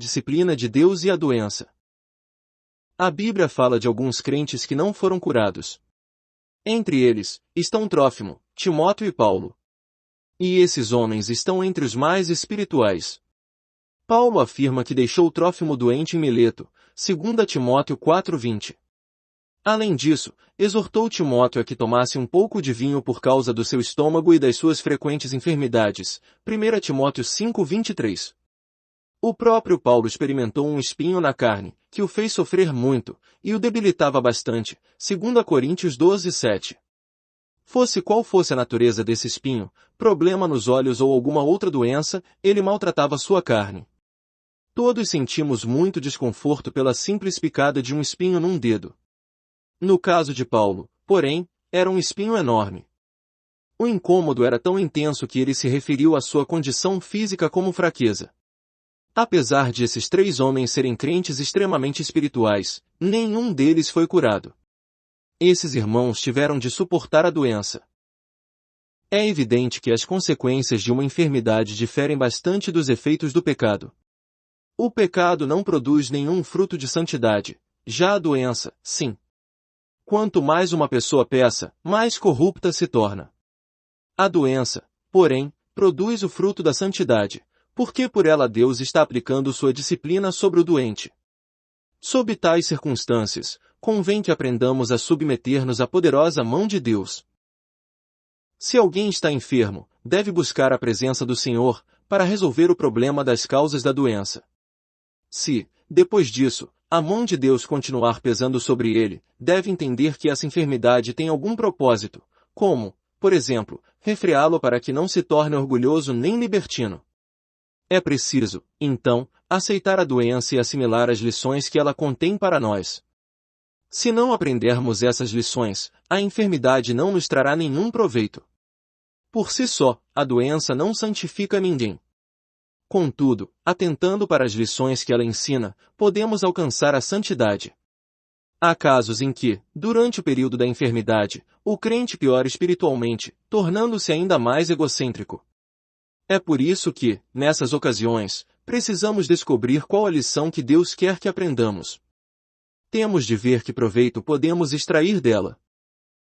disciplina de Deus e a doença. A Bíblia fala de alguns crentes que não foram curados. Entre eles, estão Trófimo, Timóteo e Paulo. E esses homens estão entre os mais espirituais. Paulo afirma que deixou Trófimo doente em Mileto, 2 Timóteo 4:20. Além disso, exortou Timóteo a que tomasse um pouco de vinho por causa do seu estômago e das suas frequentes enfermidades, 1 Timóteo 5:23. O próprio Paulo experimentou um espinho na carne, que o fez sofrer muito, e o debilitava bastante, 2 Coríntios 12:7. Fosse qual fosse a natureza desse espinho, problema nos olhos ou alguma outra doença, ele maltratava sua carne. Todos sentimos muito desconforto pela simples picada de um espinho num dedo. No caso de Paulo, porém, era um espinho enorme. O incômodo era tão intenso que ele se referiu à sua condição física como fraqueza. Apesar de esses 3 homens serem crentes extremamente espirituais, nenhum deles foi curado. Esses irmãos tiveram de suportar a doença. É evidente que as consequências de uma enfermidade diferem bastante dos efeitos do pecado. O pecado não produz nenhum fruto de santidade, já a doença, sim. Quanto mais uma pessoa peca, mais corrupta se torna. A doença, porém, produz o fruto da santidade, porque por ela Deus está aplicando sua disciplina sobre o doente. Sob tais circunstâncias, convém que aprendamos a submeter-nos à poderosa mão de Deus. Se alguém está enfermo, deve buscar a presença do Senhor, para resolver o problema das causas da doença. Se, depois disso, a mão de Deus continuar pesando sobre ele, deve entender que essa enfermidade tem algum propósito, como, por exemplo, refreá-lo para que não se torne orgulhoso nem libertino. É preciso, então, aceitar a doença e assimilar as lições que ela contém para nós. Se não aprendermos essas lições, a enfermidade não nos trará nenhum proveito. Por si só, a doença não santifica ninguém. Contudo, atentando para as lições que ela ensina, podemos alcançar a santidade. Há casos em que, durante o período da enfermidade, o crente piora espiritualmente, tornando-se ainda mais egocêntrico. É por isso que, nessas ocasiões, precisamos descobrir qual a lição que Deus quer que aprendamos. Temos de ver que proveito podemos extrair dela.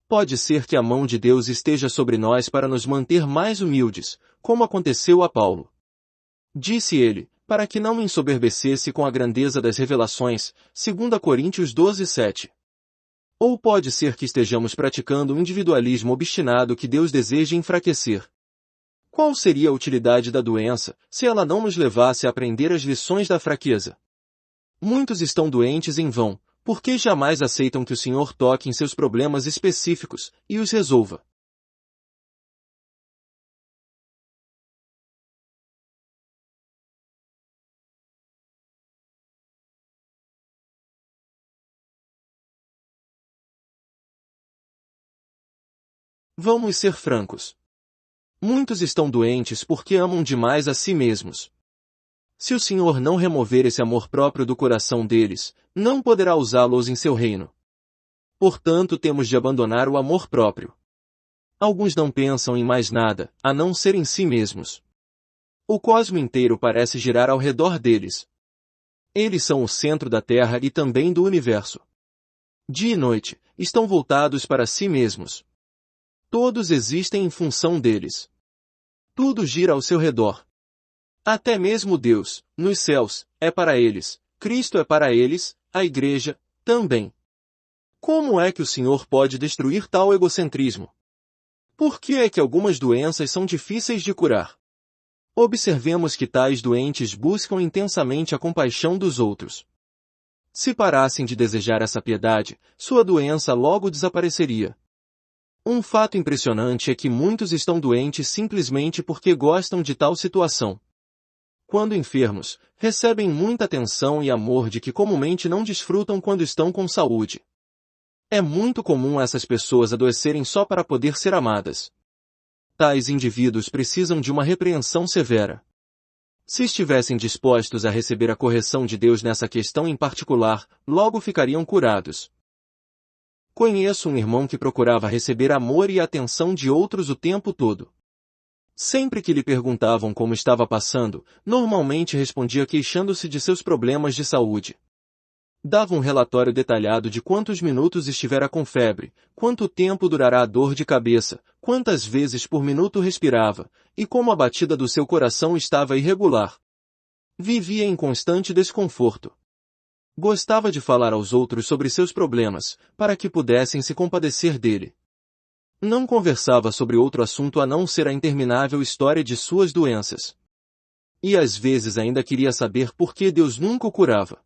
Pode ser que a mão de Deus esteja sobre nós para nos manter mais humildes, como aconteceu a Paulo. Disse ele, para que não me ensoberbecesse com a grandeza das revelações, 2 Coríntios 12:7. Ou pode ser que estejamos praticando um individualismo obstinado que Deus deseja enfraquecer. Qual seria a utilidade da doença, se ela não nos levasse a aprender as lições da fraqueza? Muitos estão doentes em vão, porque jamais aceitam que o Senhor toque em seus problemas específicos, e os resolva. Vamos ser francos. Muitos estão doentes porque amam demais a si mesmos. Se o Senhor não remover esse amor próprio do coração deles, não poderá usá-los em seu reino. Portanto, temos de abandonar o amor próprio. Alguns não pensam em mais nada, a não ser em si mesmos. O cosmo inteiro parece girar ao redor deles. Eles são o centro da Terra e também do universo. Dia e noite, estão voltados para si mesmos. Todos existem em função deles. Tudo gira ao seu redor. Até mesmo Deus, nos céus, é para eles, Cristo é para eles, a Igreja, também. Como é que o Senhor pode destruir tal egocentrismo? Por que é que algumas doenças são difíceis de curar? Observemos que tais doentes buscam intensamente a compaixão dos outros. Se parassem de desejar essa piedade, sua doença logo desapareceria. Um fato impressionante é que muitos estão doentes simplesmente porque gostam de tal situação. Quando enfermos, recebem muita atenção e amor de que comumente não desfrutam quando estão com saúde. É muito comum essas pessoas adoecerem só para poder ser amadas. Tais indivíduos precisam de uma repreensão severa. Se estivessem dispostos a receber a correção de Deus nessa questão em particular, logo ficariam curados. Conheço um irmão que procurava receber amor e atenção de outros o tempo todo. Sempre que lhe perguntavam como estava passando, normalmente respondia queixando-se de seus problemas de saúde. Dava um relatório detalhado de quantos minutos estivera com febre, quanto tempo durará a dor de cabeça, quantas vezes por minuto respirava, e como a batida do seu coração estava irregular. Vivia em constante desconforto. Gostava de falar aos outros sobre seus problemas, para que pudessem se compadecer dele. Não conversava sobre outro assunto a não ser a interminável história de suas doenças. E às vezes ainda queria saber por que Deus nunca o curava.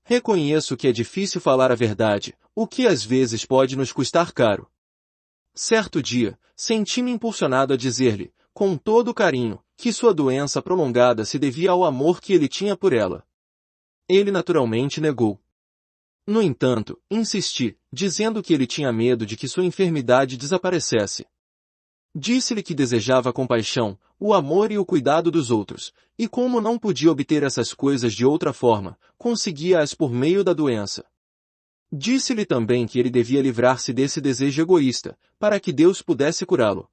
Reconheço que é difícil falar a verdade, o que às vezes pode nos custar caro. Certo dia, senti-me impulsionado a dizer-lhe, com todo carinho, que sua doença prolongada se devia ao amor que ele tinha por ela. Ele naturalmente negou. No entanto, insisti, dizendo que ele tinha medo de que sua enfermidade desaparecesse. Disse-lhe que desejava a compaixão, o amor e o cuidado dos outros, e como não podia obter essas coisas de outra forma, conseguia-as por meio da doença. Disse-lhe também que ele devia livrar-se desse desejo egoísta, para que Deus pudesse curá-lo.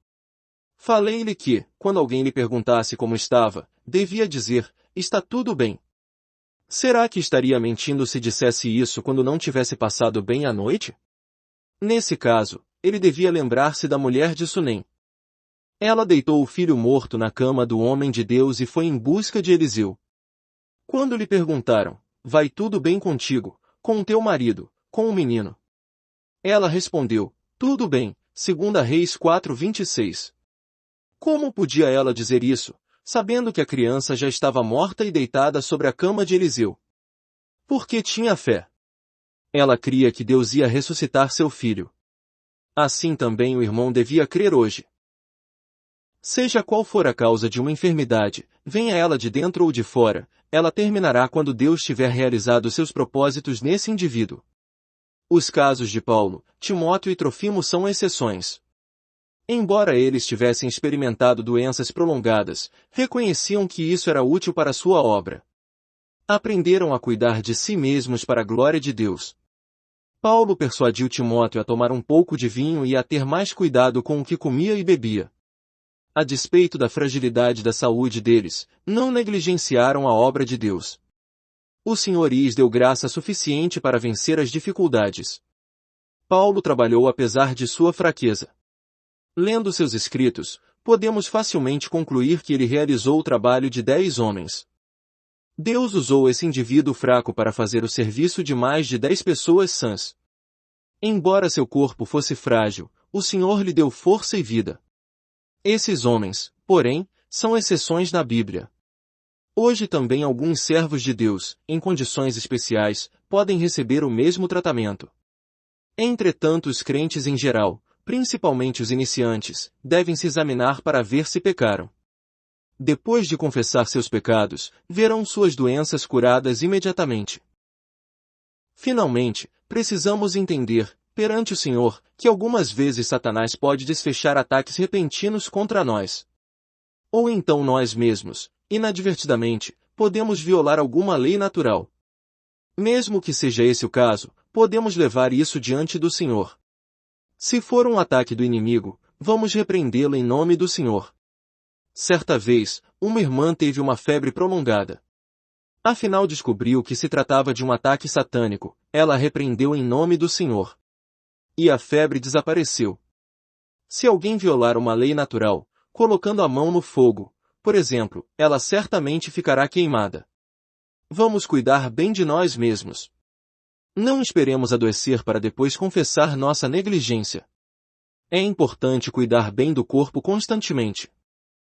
Falei-lhe que, quando alguém lhe perguntasse como estava, devia dizer, está tudo bem. Será que estaria mentindo se dissesse isso quando não tivesse passado bem a noite? Nesse caso, ele devia lembrar-se da mulher de Sunem. Ela deitou o filho morto na cama do homem de Deus e foi em busca de Eliseu. Quando lhe perguntaram, vai tudo bem contigo, com teu marido, com o menino? Ela respondeu, tudo bem, 2 Reis 4:26. Como podia ela dizer isso, sabendo que a criança já estava morta e deitada sobre a cama de Eliseu? Porque tinha fé. Ela cria que Deus ia ressuscitar seu filho. Assim também o irmão devia crer hoje. Seja qual for a causa de uma enfermidade, venha ela de dentro ou de fora, ela terminará quando Deus tiver realizado seus propósitos nesse indivíduo. Os casos de Paulo, Timóteo e Trofimo são exceções. Embora eles tivessem experimentado doenças prolongadas, reconheciam que isso era útil para sua obra. Aprenderam a cuidar de si mesmos para a glória de Deus. Paulo persuadiu Timóteo a tomar um pouco de vinho e a ter mais cuidado com o que comia e bebia. A despeito da fragilidade da saúde deles, não negligenciaram a obra de Deus. O Senhor lhes deu graça suficiente para vencer as dificuldades. Paulo trabalhou apesar de sua fraqueza. Lendo seus escritos, podemos facilmente concluir que ele realizou o trabalho de 10 homens. Deus usou esse indivíduo fraco para fazer o serviço de mais de 10 pessoas sãs. Embora seu corpo fosse frágil, o Senhor lhe deu força e vida. Esses homens, porém, são exceções na Bíblia. Hoje também alguns servos de Deus, em condições especiais, podem receber o mesmo tratamento. Entretanto, os crentes em geral, principalmente os iniciantes, devem se examinar para ver se pecaram. Depois de confessar seus pecados, verão suas doenças curadas imediatamente. Finalmente, precisamos entender, perante o Senhor, que algumas vezes Satanás pode desfechar ataques repentinos contra nós. Ou então nós mesmos, inadvertidamente, podemos violar alguma lei natural. Mesmo que seja esse o caso, podemos levar isso diante do Senhor. Se for um ataque do inimigo, vamos repreendê-lo em nome do Senhor. Certa vez, uma irmã teve uma febre prolongada. Afinal descobriu que se tratava de um ataque satânico, ela repreendeu em nome do Senhor. E a febre desapareceu. Se alguém violar uma lei natural, colocando a mão no fogo, por exemplo, ela certamente ficará queimada. Vamos cuidar bem de nós mesmos. Não esperemos adoecer para depois confessar nossa negligência. É importante cuidar bem do corpo constantemente.